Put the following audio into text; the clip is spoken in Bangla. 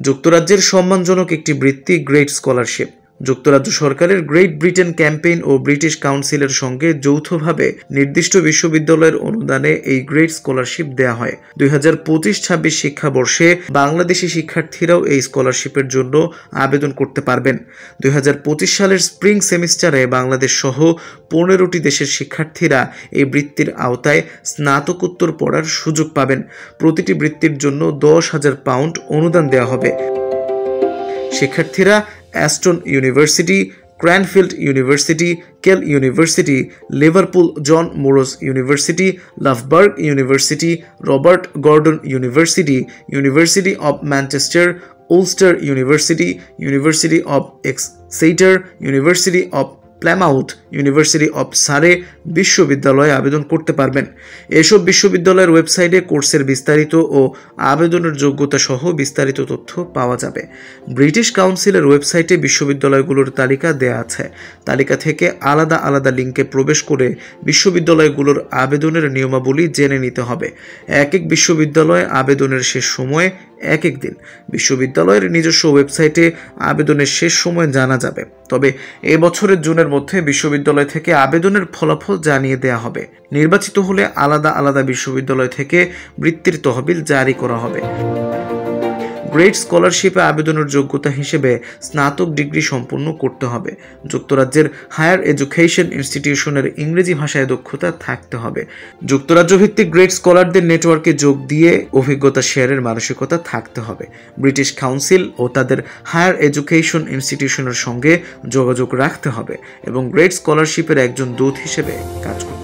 যুক্তরাজ্যের সম্মানজনক একটি বৃত্তি গ্রেট স্কলারশিপ। যুক্তরাজ্য সরকারের গ্রেট ব্রিটেন ক্যাম্পেইন ও ব্রিটিশ কাউন্সিলের সঙ্গে যৌথভাবে নির্দিষ্ট বিশ্ববিদ্যালয়ের অনুদানে এই গ্রেট স্কলারশিপ দেয়া হয়। 2025-26 শিক্ষাবর্ষে বাংলাদেশি শিক্ষার্থীরাও এই স্কলারশিপের জন্য আবেদন করতে পারবেন। 2025 সালের স্প্রিং সেমিস্টারে বাংলাদেশ সহ 15টি দেশের শিক্ষার্থীরা এই বৃত্তির আওতায় স্নাতকোত্তর পড়ার সুযোগ পাবেন। প্রতিটি বৃত্তির জন্য 10,000 পাউন্ড অনুদান দেওয়া হবে। শিক্ষার্থীরা Aston University, Cranfield University, Keele University, Liverpool John Moores University, Loughborough University, Robert Gordon University, University of Manchester, Ulster University, University of Exeter, University of Plymouth, University of Surrey বিশ্ববিদ্যালয়ে আবেদন করতে পারবেন। এসব বিশ্ববিদ্যালয়ের ওয়েবসাইটে কোর্সের বিস্তারিত ও আবেদনের যোগ্যতা সহ বিস্তারিত তথ্য পাওয়া যাবে। ব্রিটিশ কাউন্সিলের ওয়েবসাইটে বিশ্ববিদ্যালয়গুলোর তালিকা দেয়া আছে। তালিকা থেকে আলাদা আলাদা লিঙ্কে প্রবেশ করে বিশ্ববিদ্যালয়গুলোর আবেদনের নিয়মাবলী জেনে নিতে হবে। এক এক বিশ্ববিদ্যালয়ে আবেদনের শেষ সময় এক এক দিন। বিশ্ববিদ্যালয়ের নিজস্ব ওয়েবসাইটে আবেদনের শেষ সময় জানা যাবে। তবে এবছরের জুনের মধ্যে বিশ্ববিদ্যালয় থেকে আবেদনের ফলাফল জানিয়ে দেয়া হবে। নির্বাচিত হলে আলাদা আলাদা বিশ্ববিদ্যালয় থেকে বৃত্তির তহবিল জারি করা হবে। গ্রেট স্কলারশিপে আবেদনের যোগ্যতা হিসেবে স্নাতক ডিগ্রি সম্পন্ন করতে হবে। যুক্তরাজ্যের হায়ার এডুকেশন ইনস্টিটিউশনের ইংরেজি ভাষায় দক্ষতা থাকতে হবে। যুক্তরাজ্য ভিত্তিক গ্রেট স্কলারদের নেটওয়ার্কে যোগ দিয়ে অভিজ্ঞতা শেয়ারের মানসিকতা থাকতে হবে। ব্রিটিশ কাউন্সিল ও তাদের হায়ার এডুকেশন ইনস্টিটিউশনের সঙ্গে যোগাযোগ রাখতে হবে এবং গ্রেট স্কলারশিপের একজন দূত হিসেবে কাজ করতে হবে।